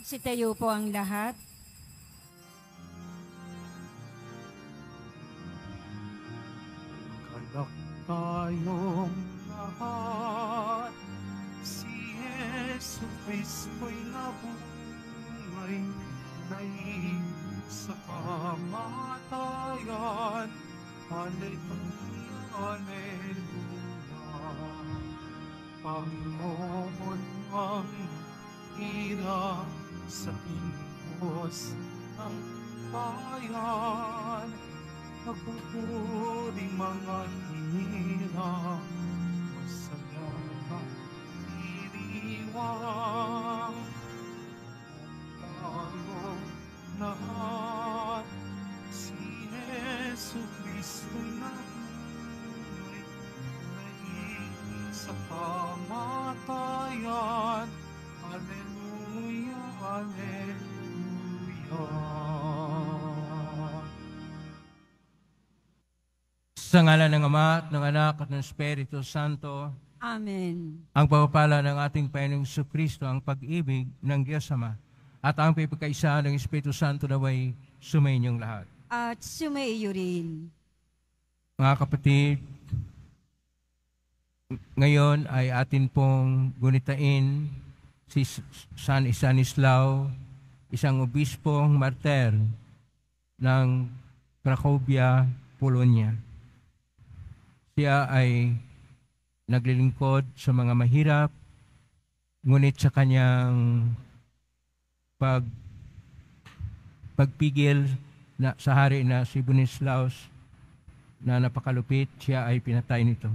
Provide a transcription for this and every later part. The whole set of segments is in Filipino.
Magsitayo po ang lahat. Kalak tayong lahat, si Yesu Kristo'y nabuhay, sa kamatayan. Hallelujah, Hallelujah. Panginoon ang hirap sa Diyos ng bayan. Magpupuring mga hirap, masaya at iriwang. Tayong lahat, si Yesu Kristo'y nabuhay, sa kamatayan. Hallelujah, Hallelujah. Sa ngalan ng Ama at ng Anak at ng Espiritu Santo. Amen. Ang pagpapala ng ating Panginoong Jesucristo, ang pag-ibig ng Diyos Ama, at ang pagkakaisa ng Espiritu Santo naway sumainyong lahat. At sumaiyo rin. Mga kapatid, ngayon ay atin pong gunitain si San Stanislao, isang obispong martir ng Cracovia, Polonia. Siya ay naglilingkod sa mga mahirap, ngunit sa kanyang pagpigil sa hari na si Bonislaus na napakalupit, siya ay pinatay nito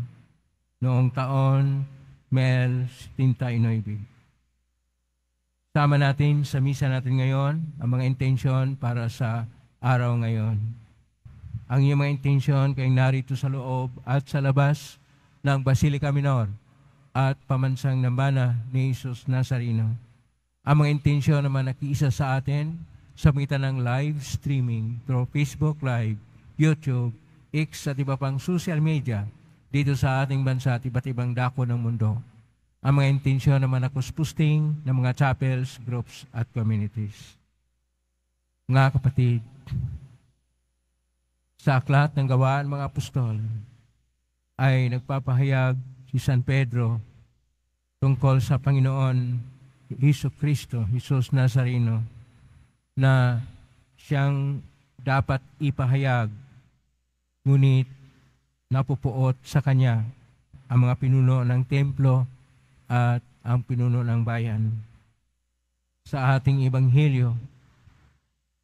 noong taon 1979. Sama natin sa misa natin ngayon ang mga intensyon para sa araw ngayon. Ang iyong mga intensyon kayong narito sa loob at sa labas ng Basilica Minor at pamansang nambana ni Jesus Nazareno. Ang mga intensyon naman nakiisa sa atin sa pagitan ng live streaming through Facebook Live, YouTube, X at iba pang social media dito sa ating bansa at iba't ibang dako ng mundo. Ang mga intensyon naman na posting ng mga chapels, groups at communities. Mga kapatid, sa aklat ng Gawaan mga Apostol ay nagpapahayag si San Pedro tungkol sa Panginoon Jesucristo, Jesus Nazareno, na siyang dapat ipahayag, ngunit napupuot sa kanya ang mga pinuno ng templo at ang pinuno ng bayan. Sa ating Ebanghelyo,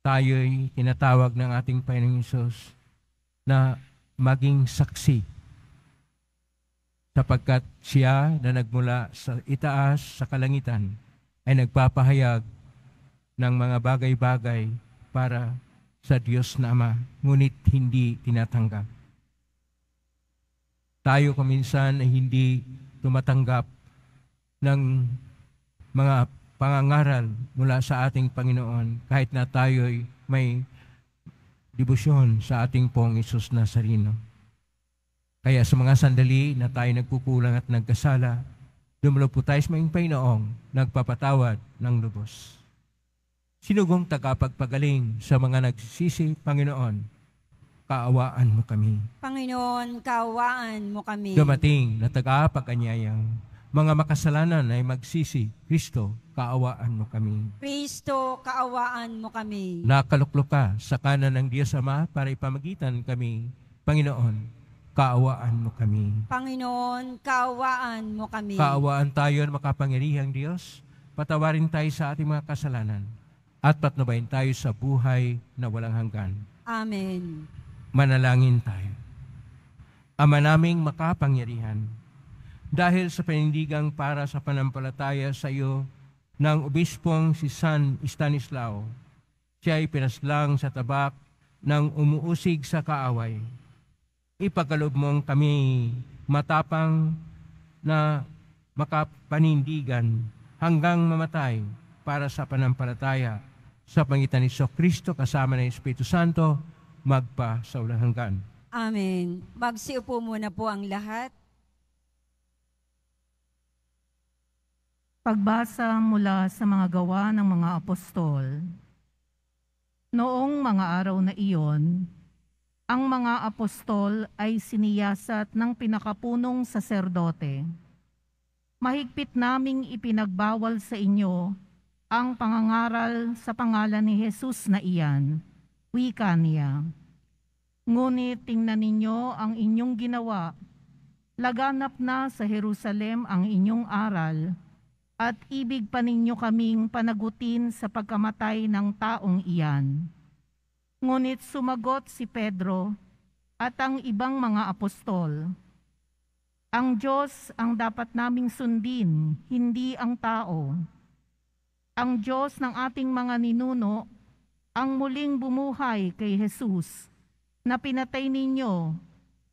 tayo'y tinatawag ng ating Panginoong Hesus na maging saksi, sapagkat siya na nagmula sa itaas sa kalangitan ay nagpapahayag ng mga bagay-bagay para sa Diyos na Ama, ngunit hindi tinatanggap. Tayo kuminsan ay hindi tumatanggap ng mga pangangaral mula sa ating Panginoon kahit na tayo'y may debosyon sa ating pong Hesus Nazareno. Kaya sa mga sandali na tayo nagkukulang at nagkasala, dumulog po tayo sa mga Panginoong nagpapatawad ng lubos. Sinugong tagapagpagaling sa mga nagsisisi, Panginoon, kaawaan mo kami. Panginoon, kaawaan mo kami. Dumating na tagapaganyayang mga makasalanan ay magsisi, Kristo, kaawaan mo kami. Kristo, kaawaan mo kami. Nakaluklok ka sa kanan ng Diyos Ama para ipamagitan kami, Panginoon, kaawaan mo kami. Panginoon, kaawaan mo kami. Kaawaan tayo ng makapangyarihang Diyos, patawarin tayo sa ating mga kasalanan, at patnubayan tayo sa buhay na walang hanggan. Amen. Manalangin tayo. Ama naming makapangyarihan, dahil sa panindigang para sa panampalataya sa iyo ng obispong si San Stanislao, siya ay pinaslang sa tabak ng umuusig sa kaaway. Ipagkaloob mong kami matapang na makapanindigan hanggang mamatay para sa panampalataya sa pangitan ni Kristo kasama ng Espiritu Santo magpa sa walang hanggan. Amen. Magsiupo muna po ang lahat. Pagbasa mula sa mga gawa ng mga apostol. Noong mga araw na iyon, ang mga apostol ay siniyasat ng pinakapunong saserdote. Mahigpit naming ipinagbawal sa inyo ang pangangaral sa pangalan ni Jesus na iyan, wika niya. Ngunit tingnan ninyo ang inyong ginawa. Laganap na sa Jerusalem ang inyong aral, at ibig pa ninyo kaming panagutin sa pagkamatay ng taong iyan. Ngunit sumagot si Pedro at ang ibang mga apostol, ang Diyos ang dapat naming sundin, hindi ang tao. Ang Diyos ng ating mga ninuno ang muling bumuhay kay Jesus na pinatay ninyo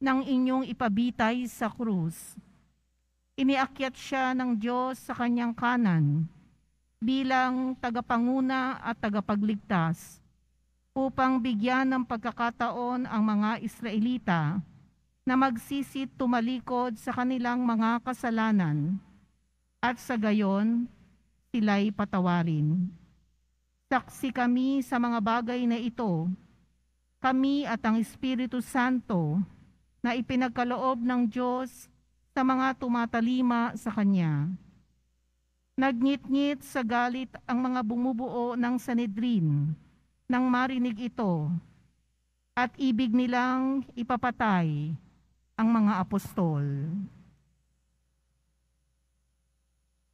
nang inyong ipabitay sa krus. Iniakyat siya ng Diyos sa kanyang kanan bilang tagapanguna at tagapagligtas upang bigyan ng pagkakataon ang mga Israelita na magsisit tumalikod sa kanilang mga kasalanan at sa gayon sila'y patawarin. Saksi kami sa mga bagay na ito, kami at ang Espiritu Santo na ipinagkaloob ng Diyos sa mga tumatalima sa Kanya. Nagngit-ngit sa galit ang mga bumubuo ng Sanhedrin nang marinig ito at ibig nilang ipapatay ang mga apostol.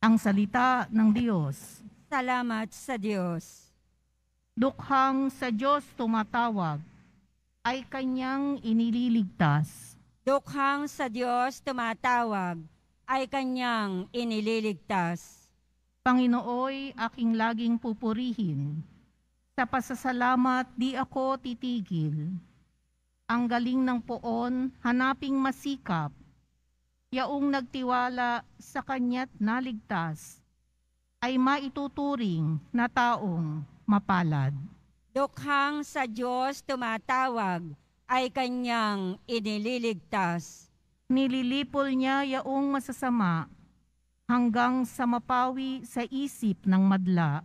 Ang salita ng Diyos. Salamat sa Diyos. Dukhang sa Diyos tumatawag, ay Kanyang inililigtas. Dukhang sa Diyos tumatawag, ay Kanyang inililigtas. Panginooy aking laging pupurihin. Sa pasasalamat di ako titigil. Ang galing ng poon, hanaping masikap. Yaong nagtiwala sa Kanya't naligtas, ay maituturing na taong mapalad. Dukhang sa Diyos tumatawag, ay Kanyang inililigtas. Nililipol niya yaong masasama, hanggang sa mapawi sa isip ng madla.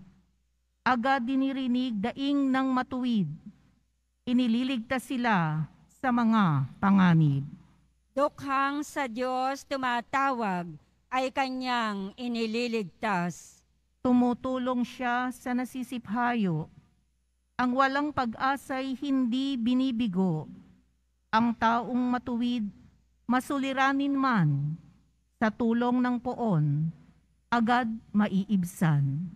Agad dinirinig daing ng matuwid, inililigtas sila sa mga panganib. Dukhang sa Diyos tumatawag, ay Kanyang inililigtas. Tumutulong siya sa nasisiphayo. Ang walang pag-asa'y hindi binibigo. Ang taong matuwid, masuliranin man, sa tulong ng poon, agad maiibsan.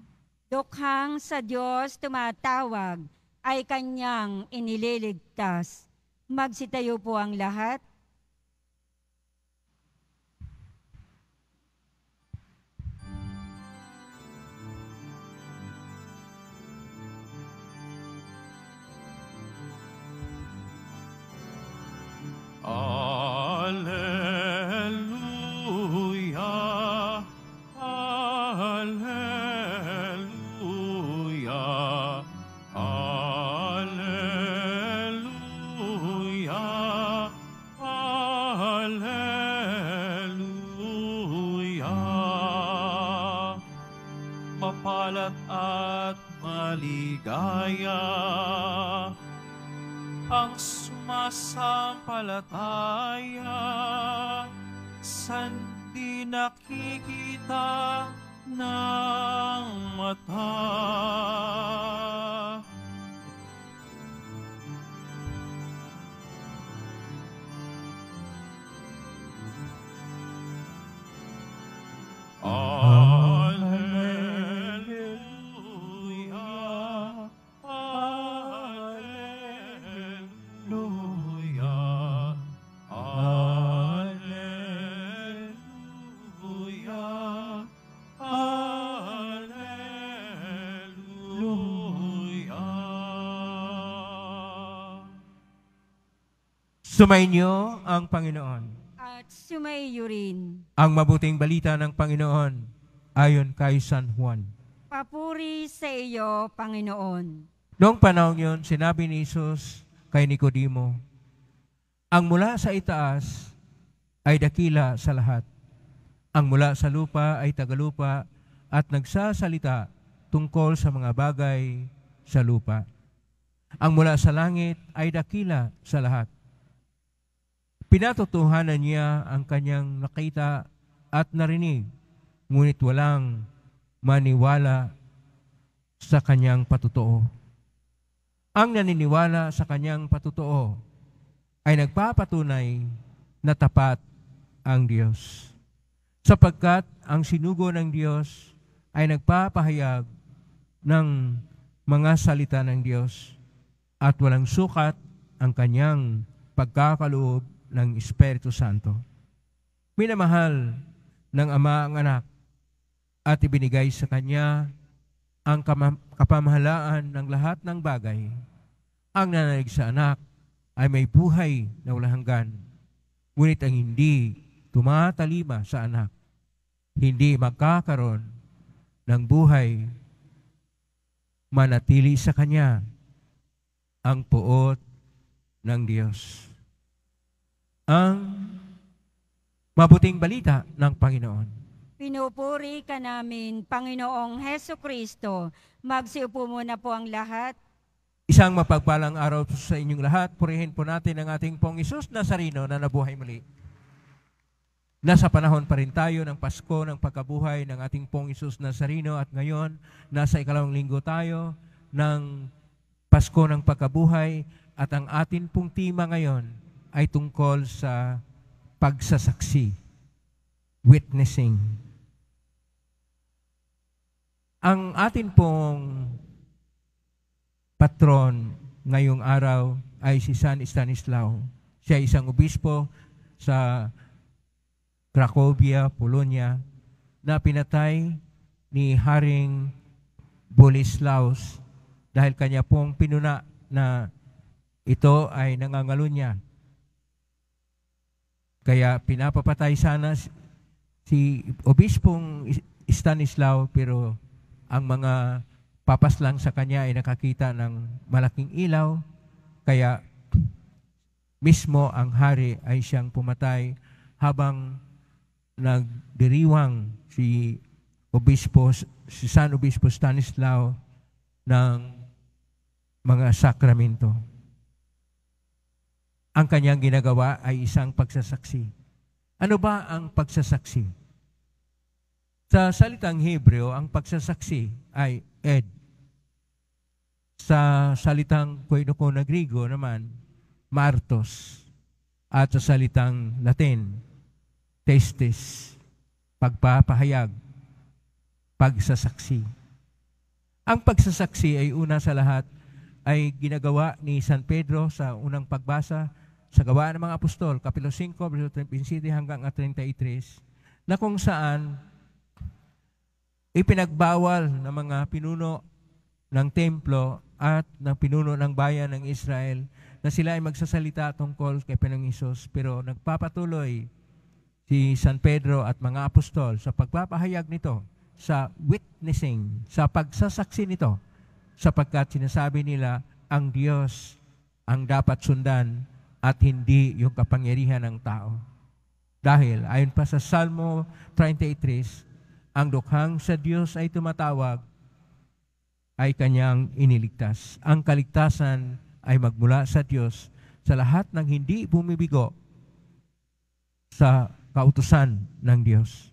Dukhang sa Diyos tumatawag, ay Kanyang inililigtas. Magsitayo po ang lahat. Alleluia, alleluia, alleluia, alleluia. Mapalad at maligaya ang sumasampalataya sa di nakikita ng mata. Alleluia, alleluia, alleluia, alleluia. Sumainyo ang Panginoon. At sumaiyo rin. Ang mabuting balita ng Panginoon ayon kay San Juan. Papuri sa iyo, Panginoon. Noong panahon yun, sinabi ni Jesus kay Nicodemo, ang mula sa itaas ay dakila sa lahat. Ang mula sa lupa ay tagalupa at nagsasalita tungkol sa mga bagay sa lupa. Ang mula sa langit ay dakila sa lahat. Pinatotohanan niya ang kanyang nakita at narinig, ngunit walang maniwala sa kanyang patutuo. Ang naniniwala sa kanyang patutuo ay nagpapatunay na tapat ang Diyos, sapagkat ang sinugo ng Diyos ay nagpapahayag ng mga salita ng Diyos at walang sukat ang kanyang pagkakaloob ng Espiritu Santo. Minamahal ng Ama ang anak at ibinigay sa kanya ang kapamahalaan ng lahat ng bagay. Ang nanalig sa anak ay may buhay na walang hanggan, ngunit ang hindi tumatalima sa anak, hindi magkakaroon ng buhay. Manatili sa kanya ang puot ng Diyos. Ang mabuting balita ng Panginoon. Pinupuri ka namin, Panginoong Heso Kristo. Magsiupo muna po ang lahat. Isang mapagpalang araw sa inyong lahat. Purihin po natin ang ating Pong Isus Nazareno na nabuhay muli. Nasa panahon pa rin tayo ng Pasko ng pagkabuhay ng ating Pong Isus Nazareno at ngayon, nasa ikalawang linggo tayo ng Pasko ng pagkabuhay at ang atin pong tema ngayon ay tungkol sa pagsasaksi, witnessing. Ang atin pong patron ngayong araw ay si San Stanislao. Siya ay isang obispo sa Cracovia, Polonia, na pinatay ni Haring Boleslaus dahil kanya pong pinuna na ito ay nangangalunya. Kaya pinapapatay sana si Obispong Stanislao, pero ang mga papaslang sa kanya ay nakakita ng malaking ilaw, kaya mismo ang hari ay siyang pumatay habang nagdiriwang si San Obispo Stanislao ng mga sakramento. Ang kanyang ginagawa ay isang pagsasaksi. Ano ba ang pagsasaksi? Sa salitang Hebreo, ang pagsasaksi ay ed. Sa salitang Koinoko na Griego naman, martos. At sa salitang Latin, testis, pagpapahayag, pagsasaksi. Ang pagsasaksi ay una sa lahat ay ginagawa ni San Pedro sa unang pagbasa sa Gawa ng mga Apostol, Kapitulo 5, verso 27 hanggang 33, na kung saan ipinagbawal ng mga pinuno ng templo at ng pinuno ng bayan ng Israel na sila ay magsasalita tungkol kay Panginoong Hesus, pero nagpapatuloy si San Pedro at mga apostol sa pagpapahayag nito, sa witnessing, sa pagsasaksi nito, sapagkat sinasabi nila ang Diyos ang dapat sundan at hindi yung kapangyarihan ng tao. Dahil ayon pa sa Salmo 33, ang dukhang sa Diyos ay tumatawag, ay kanyang iniligtas. Ang kaligtasan ay magmula sa Diyos sa lahat ng hindi bumibigo sa kautusan ng Diyos.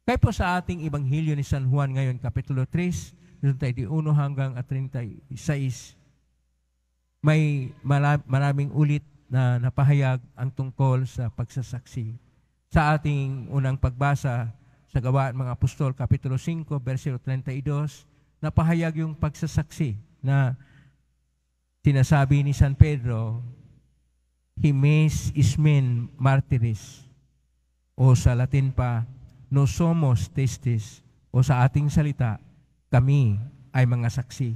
Kaya po sa ating Ebanghelyo ni San Juan ngayon, Kapitulo 3, 31 hanggang 36, may maraming ulit na napahayag ang tungkol sa pagsasaksi. Sa ating unang pagbasa sa Gawa ng mga Apostol, Kapitulo 5, versikulo 32, napahayag yung pagsasaksi na sinasabi ni San Pedro, Himes ismen martyris, o sa Latin pa, no somos testis, o sa ating salita, kami ay mga saksi.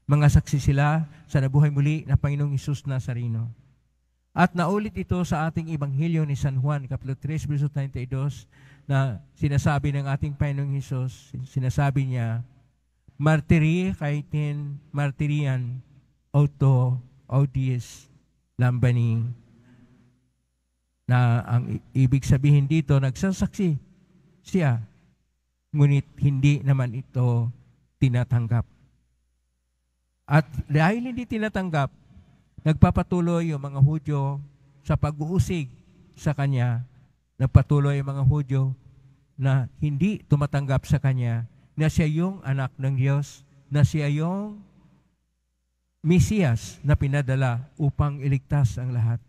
Mga saksi sila sa nabuhay muli na Panginoong Hesus Nazareno. At naulit ito sa ating Ebanghelyo ni San Juan, Kapitulo 3, verso 32, na sinasabi ng ating Panginoong Hesus, sinasabi niya, martiri kaitin martirian auto audies lambani, na ang ibig sabihin dito, nagsasaksi siya ngunit hindi naman ito tinatanggap. At dahil hindi tinatanggap, nagpapatuloy yung mga Hudyo sa pag-uusig sa Kanya. Nagpatuloy yung mga Hudyo na hindi tumatanggap sa Kanya, na siya yung anak ng Diyos, na siya yung Mesiyas na pinadala upang iligtas ang lahat.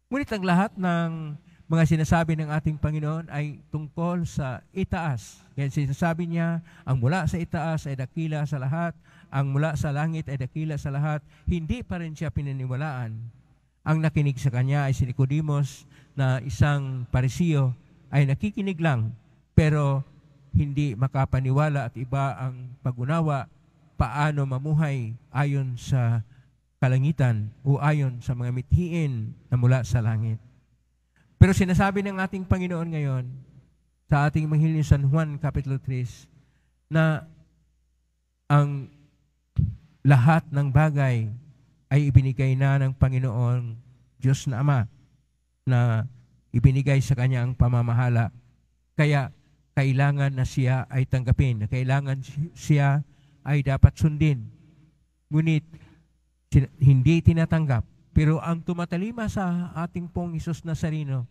Ngunit ang lahat ng mga sinasabi ng ating Panginoon ay tungkol sa itaas. Kaya sinasabi niya, ang mula sa itaas ay dakila sa lahat, ang mula sa langit ay dakila sa lahat. Hindi pa rin siya pinaniwalaan. Ang nakinig sa kanya ay si Nicodemos na isang Parisiyo, ay nakikinig lang, pero hindi makapaniwala at iba ang pag-unawa paano mamuhay ayon sa kalangitan o ayon sa mga mithiin na mula sa langit. Pero sinasabi ng ating Panginoon ngayon sa ating Ebanghelyo ni San Juan Kapitulo 3 na ang lahat ng bagay ay ibinigay na ng Panginoon Diyos na Ama, na ibinigay sa Kanya ang pamamahala. Kaya kailangan na siya ay tanggapin, na kailangan siya ay dapat sundin. Ngunit hindi tinatanggap. Pero ang tumatalima sa ating pong Hesus Nazareno,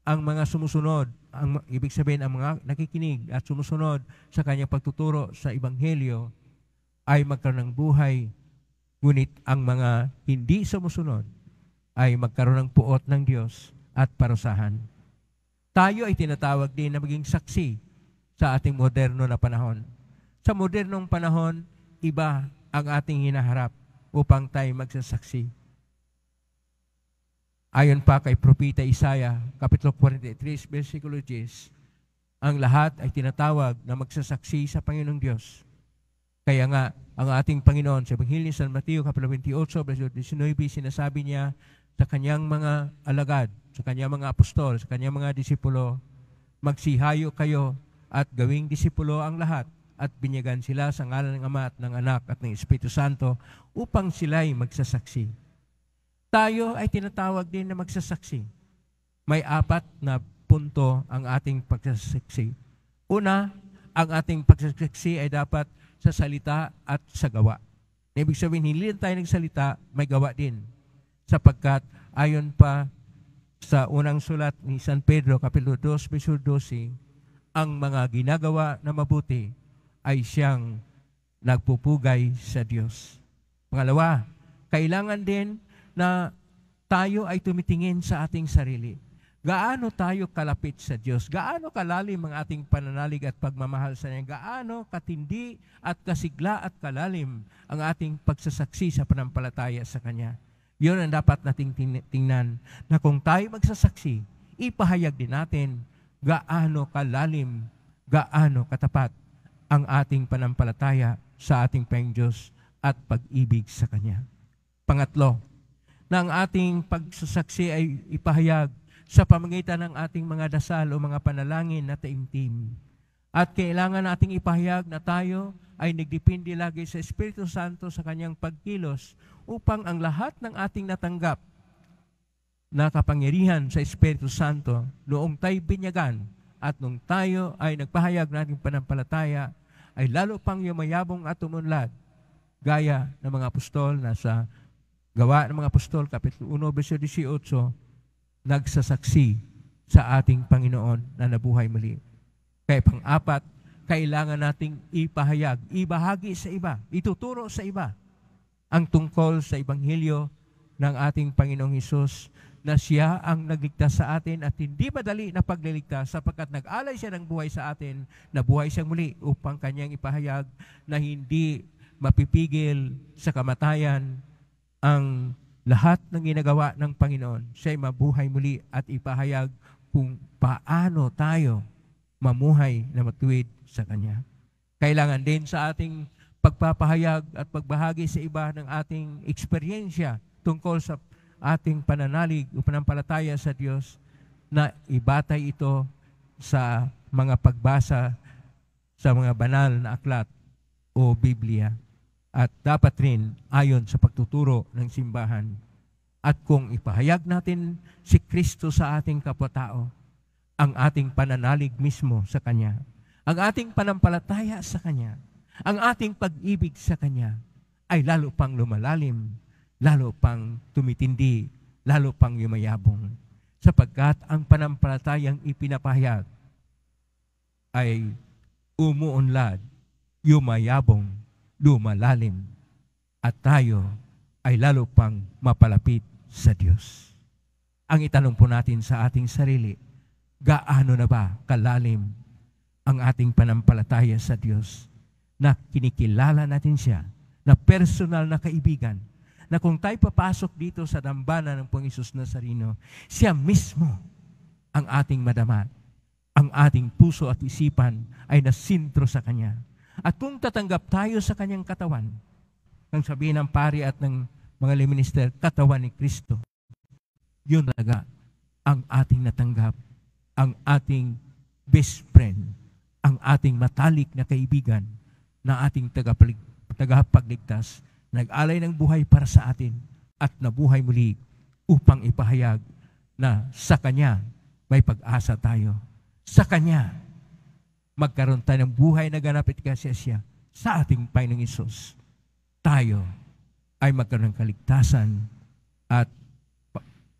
ang mga sumusunod, ibig sabihin ang mga nakikinig at sumusunod sa kanyang pagtuturo sa Ebanghelyo, ay magkaroon ng buhay. Ngunit ang mga hindi sumusunod ay magkaroon ng puot ng Diyos at parusahan. Tayo ay tinatawag din na maging saksi sa ating moderno na panahon. Sa modernong panahon, iba ang ating hinaharap upang tayo magsasaksi. Ayon pa kay Propeta Isaiah, Kapitulo 43, versikulo 10, ang lahat ay tinatawag na magsasaksi sa Panginoong Diyos. Kaya nga, ang ating Panginoon sa Ebanghelyo ni San Mateo, Kapitulo 28, versikulo 19, sinasabi niya sa kanyang mga alagad, sa kanyang mga apostol, sa kanyang mga disipulo, magsihayo kayo at gawing disipulo ang lahat at binyagan sila sa ngalan ng Ama at ng Anak at ng Espiritu Santo upang sila'y magsasaksi. Tayo ay tinatawag din na magsasaksi. May 4 na punto ang ating pagsasaksi. Una, ang ating pagsasaksi ay dapat sa salita at sa gawa. Ibig sabihin, hindi lang tayo nagsalita, may gawa din. Sapagkat ayon pa sa unang sulat ni San Pedro, Kapitulo 2, versikulo 12, ang mga ginagawa na mabuti ay siyang nagpupugay sa Diyos. Pangalawa, kailangan din na tayo ay tumitingin sa ating sarili. Gaano tayo kalapit sa Diyos? Gaano kalalim ang ating pananalig at pagmamahal sa Niya? Gaano katindi at kasigla at kalalim ang ating pagsasaksi sa panampalataya sa Kanya? Yun ang dapat nating tingnan, na kung tayo magsasaksi, ipahayag din natin gaano kalalim, gaano katapat ang ating panampalataya sa ating Panginoong Diyos at pag-ibig sa Kanya. Pangatlo, na ang ating pagsasaksi ay ipahayag sa pamamagitan ng ating mga dasal o mga panalangin na taimtim. At kailangan nating ipahayag na tayo ay nagdepende lagi sa Espiritu Santo sa Kanyang pagkilos upang ang lahat ng ating natanggap na kapangyarihan sa Espiritu Santo noong tayo binyagan at noong tayo ay nagpahayag ng ating panampalataya ay lalo pang yumayabong at umunlad gaya ng mga apostol na sa Gawa ng mga Apostol, Kapitulo 1, versikulo 18, nagsasaksi sa ating Panginoon na nabuhay muli. Kaya pang-4, kailangan nating ipahayag, ibahagi sa iba, ituturo sa iba ang tungkol sa Ebanghelyo ng ating Panginoong Hesus na siya ang nagligtas sa atin at hindi madali na pagliligtas sapagkat nag-alay siya ng buhay sa atin, na buhay siyang muli upang kanyang ipahayag na hindi mapipigil sa kamatayan ang lahat ng ginagawa ng Panginoon. Siya'y mabuhay muli at ipahayag kung paano tayo mamuhay na matuwid sa Kanya. Kailangan din sa ating pagpapahayag at pagbahagi sa iba ng ating eksperyensya tungkol sa ating pananalig o panampalataya sa Diyos na ibatay ito sa mga pagbasa sa mga banal na aklat o Biblia. At dapat rin ayon sa pagtuturo ng simbahan. At kung ipahayag natin si Kristo sa ating kapwa-tao, ang ating pananalig mismo sa Kanya, ang ating panampalataya sa Kanya, ang ating pag-ibig sa Kanya, ay lalo pang lumalalim, lalo pang tumitindi, lalo pang yumayabong. Sapagkat ang panampalatayang ipinapahayag ay umuunlad, yumayabong, lumalalim, at tayo ay lalo pang mapalapit sa Diyos. Ang itanong po natin sa ating sarili, gaano na ba kalalim ang ating panampalataya sa Diyos, na kinikilala natin siya, na personal na kaibigan, na kung tayo papasok dito sa dambana ng Panginoong Hesus Nazareno, siya mismo ang ating madama, ang ating puso at isipan ay nasintro sa Kanya. At kung tatanggap tayo sa Kanyang katawan, ang sabihin ng pari at ng mga lay minister, katawan ni Kristo, yun talaga ang ating natanggap, ang ating best friend, ang ating matalik na kaibigan, na ating tagapagligtas, nag-alay ng buhay para sa atin at nabuhay muli upang ipahayag na sa Kanya may pag-asa tayo. Sa Kanya magkaroon tayo ng buhay na ganap at kasiyasya sa ating Panginoong Hesus. Tayo ay magkaroon ng kaligtasan at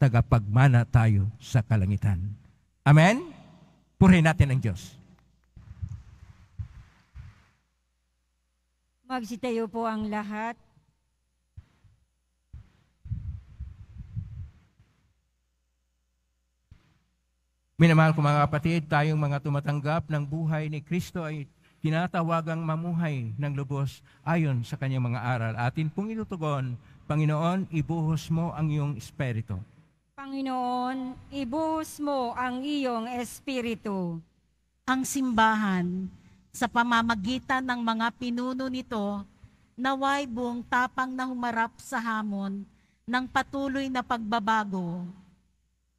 tagapagmana tayo sa kalangitan. Amen? Purihin natin ang Diyos. Magsitayo po ang lahat. Minamahal ko mga kapatid, tayong mga tumatanggap ng buhay ni Kristo ay tinatawagang mamuhay ng lubos ayon sa Kanyang mga aral. Atin pong inutugon, Panginoon, ibuhos mo ang iyong espiritu. Panginoon, ibuhos mo ang iyong espiritu. Ang simbahan, sa pamamagitan ng mga pinuno nito, naway buong tapang na humarap sa hamon ng patuloy na pagbabago.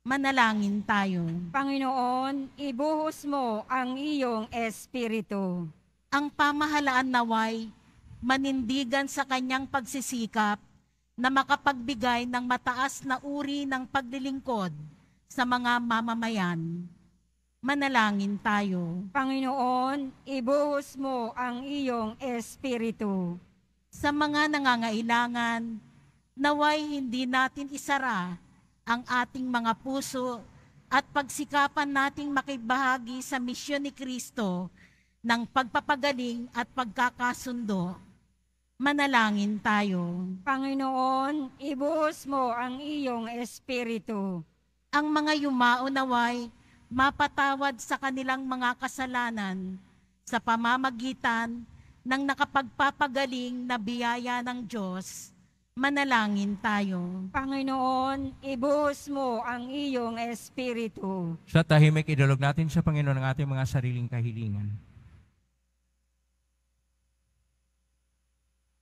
Manalangin tayo. Panginoon, ibuhos mo ang iyong espiritu. Ang pamahalaan naway manindigan sa kanyang pagsisikap na makapagbigay ng mataas na uri ng paglilingkod sa mga mamamayan. Manalangin tayo. Panginoon, ibuhos mo ang iyong espiritu. Sa mga nangangailangan, naway hindi natin isara ang ating mga puso at pagsikapan nating makibahagi sa misyon ni Kristo ng pagpapagaling at pagkakasundo. Manalangin tayo. Panginoon, ibuhos mo ang iyong espiritu. Ang mga yumao naway mapatawad sa kanilang mga kasalanan sa pamamagitan ng nakapagpapagaling na biyaya ng Diyos. Manalangin tayo. Panginoon, ibuhos mo ang iyong espiritu. Sa tahimik, idulog natin sa Panginoon ang ating mga sariling kahilingan.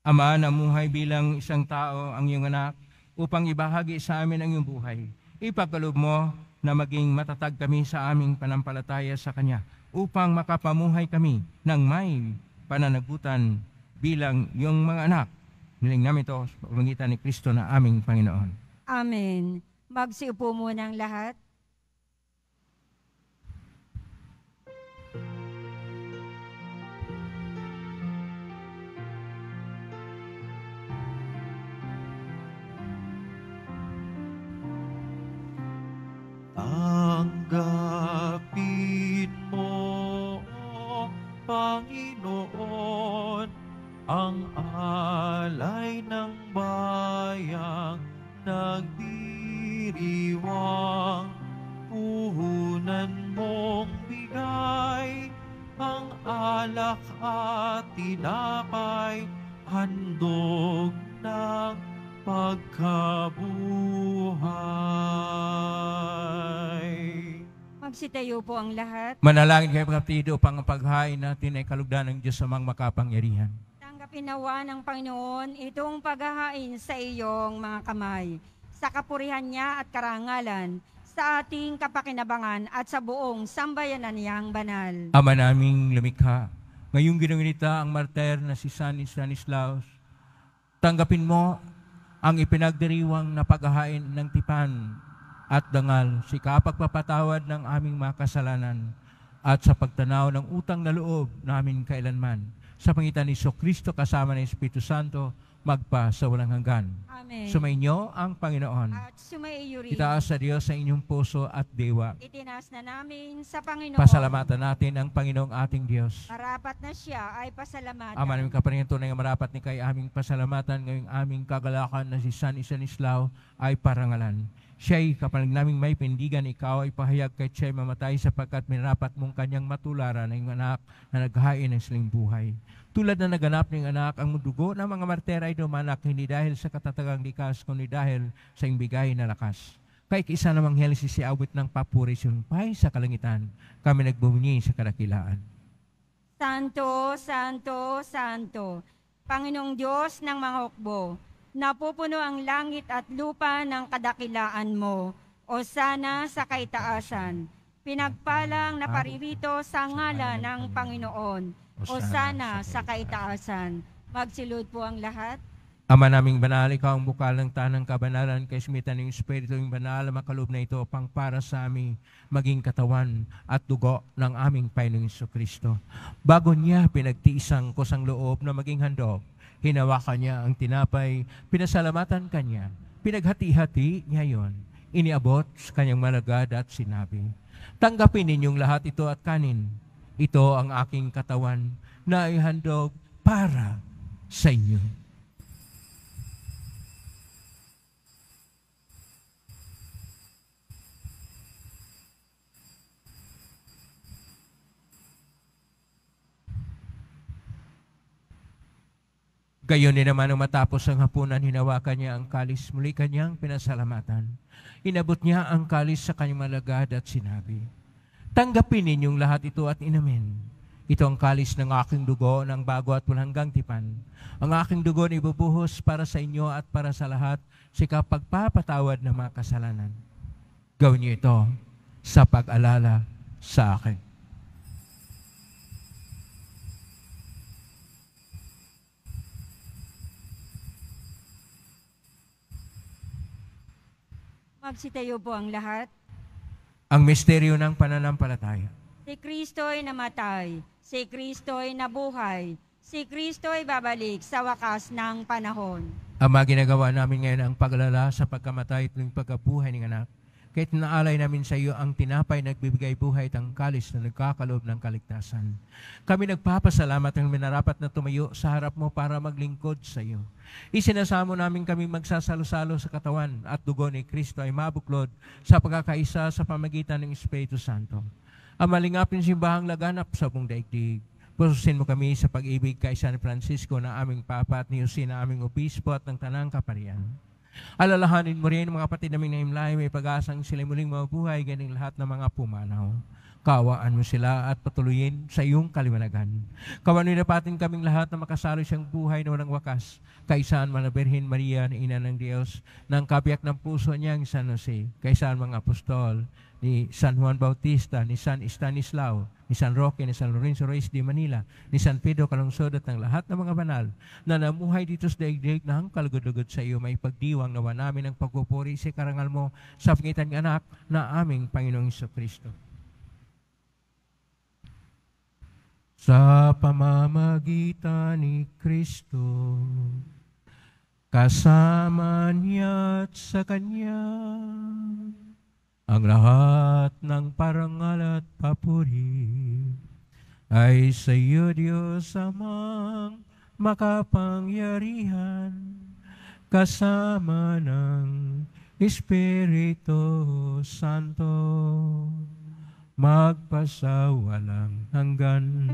Ama, namuhay bilang isang tao ang iyong anak upang ibahagi sa amin ang iyong buhay. Ipagkaloob mo na maging matatag kami sa aming panampalataya sa Kanya upang makapamuhay kami ng may pananagutan bilang iyong mga anak. Niling namin ito sa pamamagitan ni Kristo na aming Panginoon. Amen. Magsiupo muna ang lahat. Tanggapin mo, Panginoon, ang alay ng bayang nagdiriwang. Puhunan mong bigay ang alak at tinapay, handog ng pagkabuhay. Magsitayo po ang lahat. Manalangin kayo kapatid upang ang paghain natin ay kalugdan ng Diyos sa mga makapangyarihan. Tanggapin nawa ng Panginoon itong paghahain sa iyong mga kamay, sa kapurihan niya at karangalan, sa ating kapakinabangan at sa buong sambayanan niyang banal. Ama naming lumikha, ngayong ginunita ang martir na si San Stanislaus, tanggapin mo ang ipinagdiriwang na paghahain ng tipan at dangal, si kapagpapatawad ng aming mga kasalanan. at sa pagtanaw ng utang na loob namin kailanman. Sa pangitan ni Kristo kasama ng Espiritu Santo, magpa sa walang hanggan. Amen. Sumainyo ang Panginoon. At sumaiyo rin. Itaas sa Diyos sa inyong puso at diwa. Itinaas na namin sa Panginoon. Pasalamatan natin ang Panginoong ating Diyos. Marapat na siya ay pasalamatan. Ama namin kaparingan tunay nga marapat ni kay aming pasalamatan ngayong aming kagalakan na si San Stanislao ay parangalan. Siya'y kapalig naming may pindigan, ikaw ay pahayag kahit siya'y mamatay sapagkat minarapat mong kanyang matularan ng anak na naghain ng siling buhay. Tulad na naganap ng anak, ang dugo ng mga martir ay dumanak hindi dahil sa katatagang likas, kundi dahil sa imbigay na lakas. Kay isa namang helisi si awit ng papuri sumpay sa kalangitan, kami nagbumuni sa kadakilaan. Santo, Santo, Santo, Panginoong Diyos ng mga hukbo, napupuno ang langit at lupa ng kadakilaan mo, o sana sa kaitaasan. Pinagpalang na paririto sa ngalan ng Panginoon, o sana sa kaitaasan. Magsilud po ang lahat. Ama naming banal, ikaw ang bukal ng tanang kabanalan, kay simitan ng Espiritu yung banal, makaloob na ito pang para sa aming maging katawan at dugo ng aming Panginoong Kristo. Bago niya pinagtiisang kusang loob na maging handog, hinawakan niya ang tinapay, pinasalamatan kanya, pinaghati-hati niya yon, iniabot sa kanyang malagad at sinabi, tanggapin ninyong lahat ito at kanin. Ito ang aking katawan na ihandog para sa inyo. Gayon din naman nang matapos ang hapunan, hinawakan niya ang kalis, muli kanyang pinasalamatan. Inabot niya ang kalis sa kanyang malagad at sinabi, tanggapin ninyong lahat ito at inamin. Ito ang kalis ng aking dugo ng bago at walang hanggang tipan. Ang aking dugo na ibubuhos para sa inyo at para sa lahat sa pagpapatawad ng mga kasalanan. Gawin niyo ito sa pag-alala sa akin. Magsitayo po ang lahat. Ang misteryo ng pananampalataya. Si Kristo ay namatay, si Kristo ay nabuhay, si Kristo ay babalik sa wakas ng panahon. Ama, ginagawa namin ngayon ang pag-alala sa pagkamatay at pagkabuhay ng anak. Kahit naalay namin sa iyo ang tinapay nagbibigay buhay at ang kalis na nagkakaloob ng kaligtasan. Kami nagpapasalamat ng minarapat na tumayo sa harap mo para maglingkod sa iyo. Isinasamo namin kami magsasalo-salo sa katawan at dugo ni Kristo ay mabuklod sa pagkakaisa sa pamagitan ng Espiritu Santo. Ang malingapin simbahang laganap sa buong daigdig. Pususin mo kami sa pag-ibig kay San Francisco na aming Papa at ni Jose na aming Obispo at ng Tanang Kaparian. Alalahanin mo rin mga kapatid naming naimlay, may pag-asang sila muling mabuhay, ganing lahat ng mga pumanaw. Kawaan mo sila at patuloyin sa iyong kaliwanagan. Kawanin na patin kaming lahat na makasalo siyang buhay na walang wakas. Kaisaan man na Birhen Maria na Ina ng Diyos, ng kabiyak ng puso niyang San Jose, kaisaan mga apostol, ni San Juan Bautista, ni San Stanislao, ni San Roque, ni San Lorenzo Reyes de Manila, ni San Pedro Calungsod at ng lahat ng mga banal na namuhay dito sa daigdig na ang kalugod-lugod sa iyo, may pagdiwang nawa namin ang pagpupuri sa karangal mo sa pangitan ng anak na aming Panginoong Kristo. Sa pamamagitan ni Kristo, kasama niya at sa Kanya, ang lahat ng parangal at papuri ay sa iyo, Diyos Amang makapangyarihan, kasama ng Espiritu Santo, magpasawalang hanggan.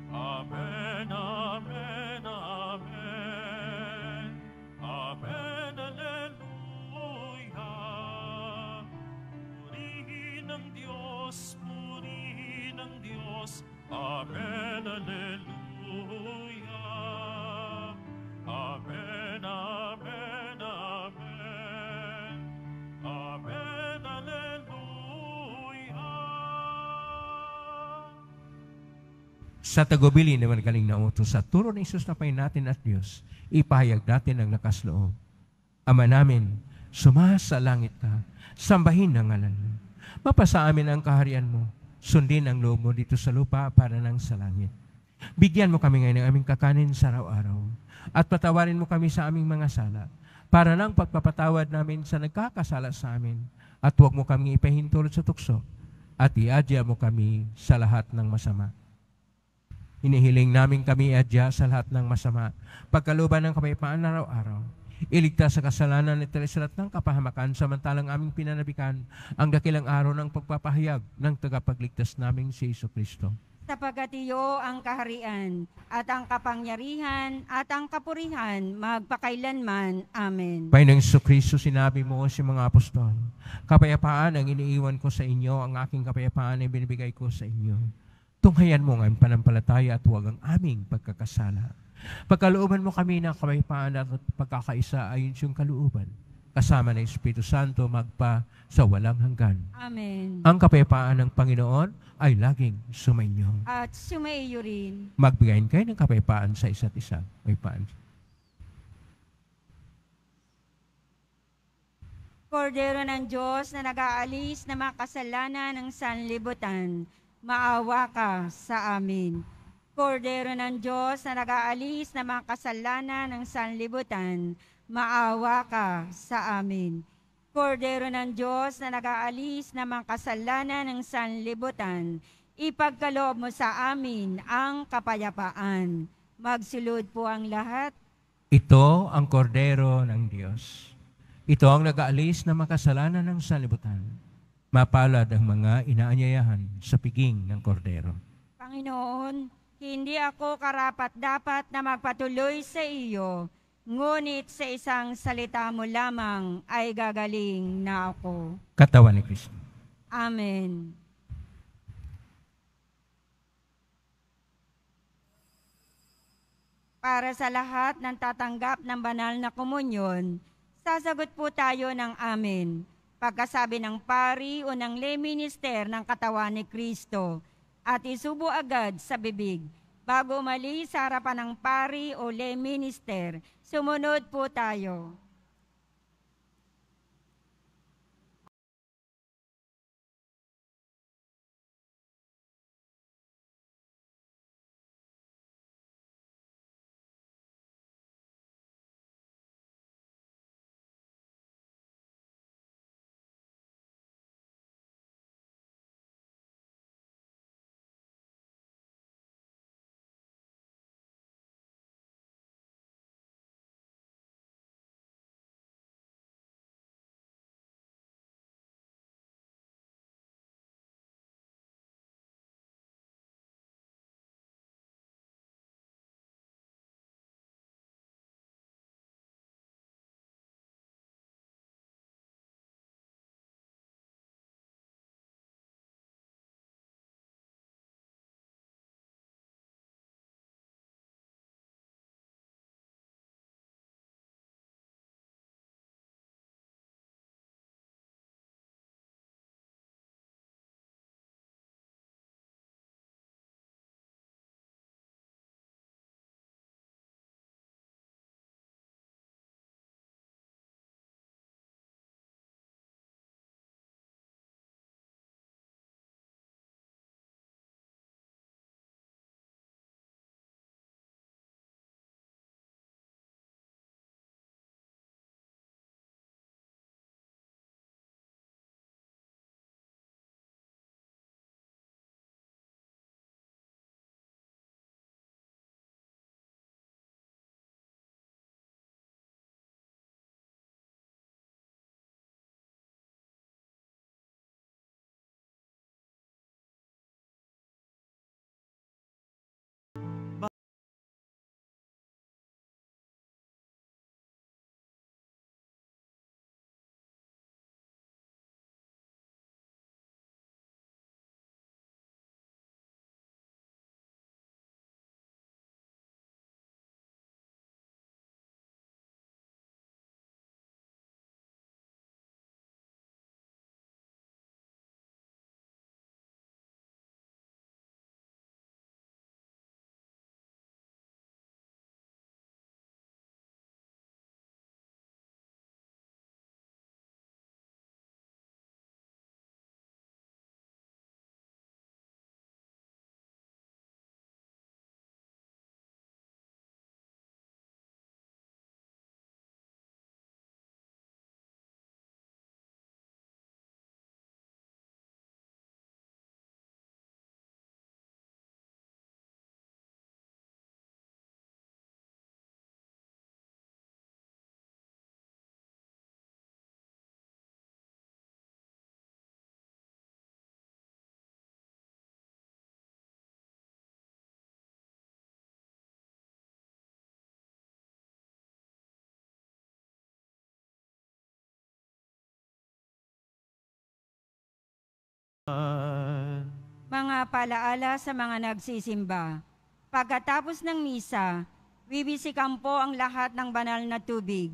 Amen, amen, amen. Amen, alleluia. Purihin ang Diyos, purihin ang Diyos. Amen, alleluia. Amen, amen, amen. Amen, alleluia. Sa tagubilin naman galing na utos sa turo ng Isus na Panginoon natin at Diyos, ipahayag natin ang lakas loob. Ama namin, Sumasa langit ka, sambahin ang ngalan mo. Mapasa amin ang kaharian mo, sundin ang loob mo dito sa lupa para nang sa langit. Bigyan mo kami ngayon ng aming kakanin sa araw-araw at patawarin mo kami sa aming mga sala para nang pagpapatawad namin sa nagkakasala sa amin at huwag mo kami ipahintulot sa tukso at iadya mo kami sa lahat ng masama. Inihiling namin kami iadya sa lahat ng masama, pagkaluban ng kapayapaan araw-araw. Iligtas sa kasalanan at sa lahat ng kapahamakan samantalang aming pinanabikan ang dakilang araw ng pagpapahayag ng tagapagligtas naming si Jesucristo. Sapagkat iyo ang kaharian at ang kapangyarihan at ang kapurihan magpakailanman. Amen. Panginoong Jesucristo, sinabi mo sa mga apostol, kapayapaan ang iniiwan ko sa inyo, ang aking kapayapaan ay binibigay ko sa inyo. Tunghayan mo ang panampalataya at huwag ang aming pagkakasala. Pagkalooban mo kami ng kapayapaan at pagkakaisa ayon sa iyong kalooban, kasama ng Espiritu Santo magpa sa walang hanggan. Amen. Ang kapayapaan ng Panginoon ay laging sumainyo. At sumaiyo rin. Magbigayin kayo ng kapayapaan sa isa't isa. Kapayapaan. Kordero ng Diyos na nag-aalis na mga kasalanan ng sanlibutan, maawa ka sa amin. Kordero ng Diyos na nag-aalis na mga kasalanan ng sanlibutan, maawa ka sa amin. Kordero ng Diyos na nag-aalis na mga kasalanan ng sanlibutan, ipagkaloob mo sa amin ang kapayapaan. Magsulod po ang lahat. Ito ang kordero ng Diyos. Ito ang nag-aalis na makasalanan ng sanlibutan. Mapalad ang mga inaanyayahan sa piging ng kordero. Panginoon, hindi ako karapat-dapat na magpatuloy sa iyo, ngunit sa isang salita mo lamang ay gagaling na ako. Katawan ni Kristo. Amen. Para sa lahat ng tatanggap ng banal na komunyon, sasagot po tayo ng amen. Pagkasabi ng pari o ng lay minister ng katawan ni Kristo, at isubo agad sa bibig. Bago umalis sa harapan ng pari o lay minister, sumunod po tayo. Mga palaala sa mga nagsisimba. Pagkatapos ng misa, bibisikan po ang lahat ng banal na tubig.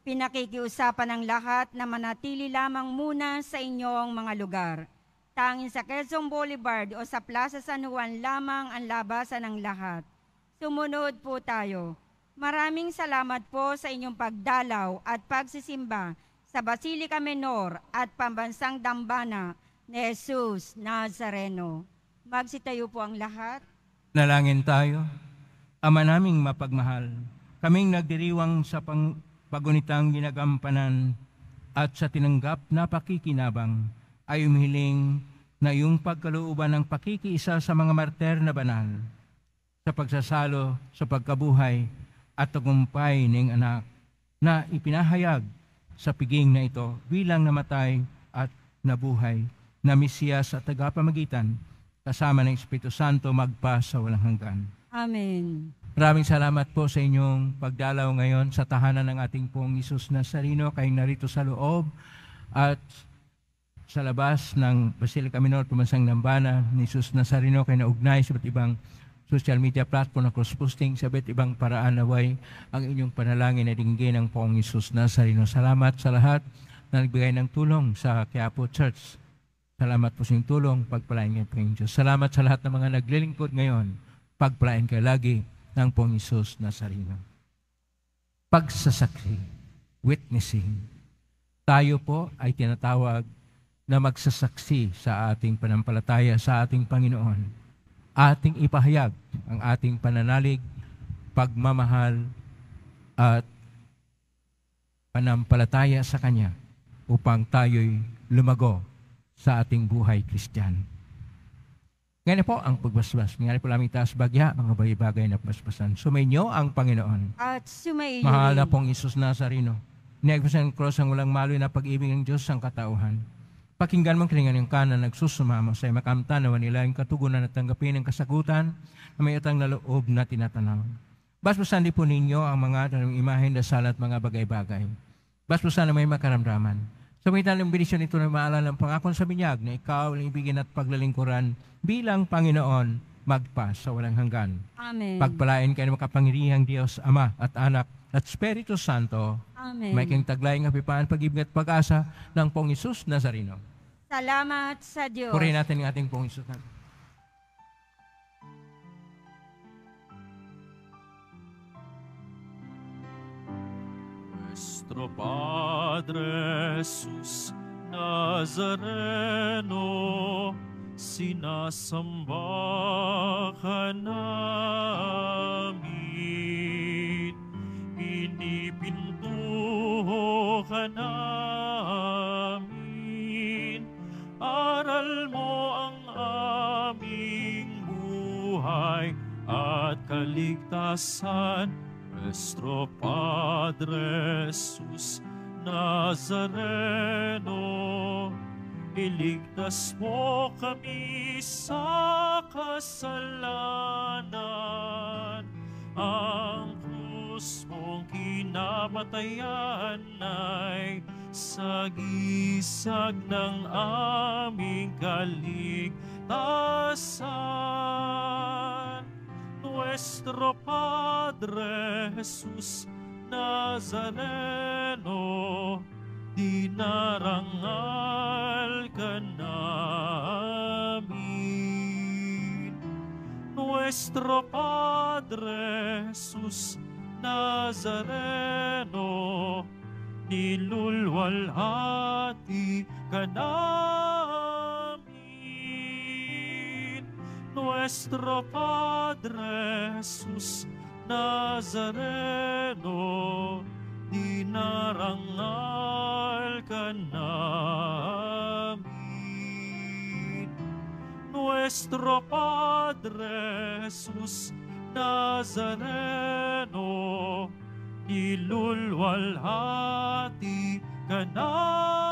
Pinakikiusapan ng lahat na manatili lamang muna sa inyong mga lugar. Tanging sa Quezon Boulevard o sa Plaza San Juan lamang ang labasan ng lahat. Sumunod po tayo. Maraming salamat po sa inyong pagdalaw at pagsisimba sa Basilica Menor at Pambansang Dambana ni Jesus Nazareno. Magsitayo po ang lahat. Nalangin tayo. Ama naming mapagmahal, kaming nagdiriwang sa pagunitang ginagampanan at sa tinanggap na pakikinabang ay umihiling na iyong pagkalooban ng pakikiisa sa mga martir na banal, sa pagsasalo, sa pagkabuhay at tagumpay ng anak na ipinahayag sa piging na ito bilang namatay at nabuhay na Mesiyas at tagapamagitan kasama ng Espiritu Santo magpa sa walang hanggan. Amen. Maraming salamat po sa inyong pagdalaw ngayon sa tahanan ng ating pong Jesus Nazareno, kayong narito sa loob at sa labas ng Basilica Menor, Pambansang Dambana ni Jesus Nazareno, kayo naugnay sa iba't ibang social media platform na cross-posting sa iba't ibang paraan naway ang inyong panalangin na dinggin ng pong Jesus Nazareno. Salamat sa lahat na nagbigay ng tulong sa Quiapo Church. Salamat po sa inyong tulong, pagpalain kayo po ng Diyos. Salamat sa lahat ng mga naglilingkod ngayon, pagpalain kayo lagi ng pong Jesus Nazareno. Pagsasaksi, witnessing. Tayo po ay tinatawag na magsasaksi sa ating panampalataya sa ating Panginoon. Ating ipahayag ang ating pananalig, pagmamahal at panampalataya sa Kanya upang tayo'y lumago sa ating buhay Kristiyano. Ngayon po ang pagbasbas. Ngayon po lamang taas bagya, mga bagay na basbasan. Sumainyo ang Panginoon. At sumainyo Mahal na rin. pong Isus Nazareno. Niyagpasan ng cross ang walang maloy na pag-ibig ng Diyos ang katauhan. Pakinggan mong kilingan yung kanan nagsusumamo sa makamtanawan nila yung katugunan at tanggapin ng kasagutan na may utang na loob na tinatanaw. Basbasan din po ninyo ang mga imahen, dasal at mga bagay-bagay. Basbasan na may makaramdaman. Sa mga ng benisyon ito na maalala ng pangakon sa binyag na ikaw ang ibigin at paglalingkuran bilang Panginoon magpa sa walang hanggan. Amen. Pagpalain kayo ng makapangyarihang Diyos, Ama at Anak at Espiritu Santo. Amen. May kang taglayang kapipaan, pag-ibig at pag-asa ng pong Isus Nazareno. Salamat sa Diyos. Purihin natin ang ating pong Isus Nazareno. Nuestro Padre Jesus Nazareno, sinasamba ka namin, pinipintuho ka namin, aral mo ang aming buhay at kaligtasan. Nuestro Padre Jesus Nazareno, iligtas mo kami sa kasalanan. Ang krus mong kinamatayan ay sagisag ng aming kaligtasan. Nuestro Padre Jesus Nazareno, dinarangal ka namin. Nuestro Padre Jesus Nazareno, nilulwalhati ka namin. Nuestro Padre Jesus Nazareno, dinarangal ka namin. Nuestro Padre Jesus Nazareno, nilulwalhati ka namin.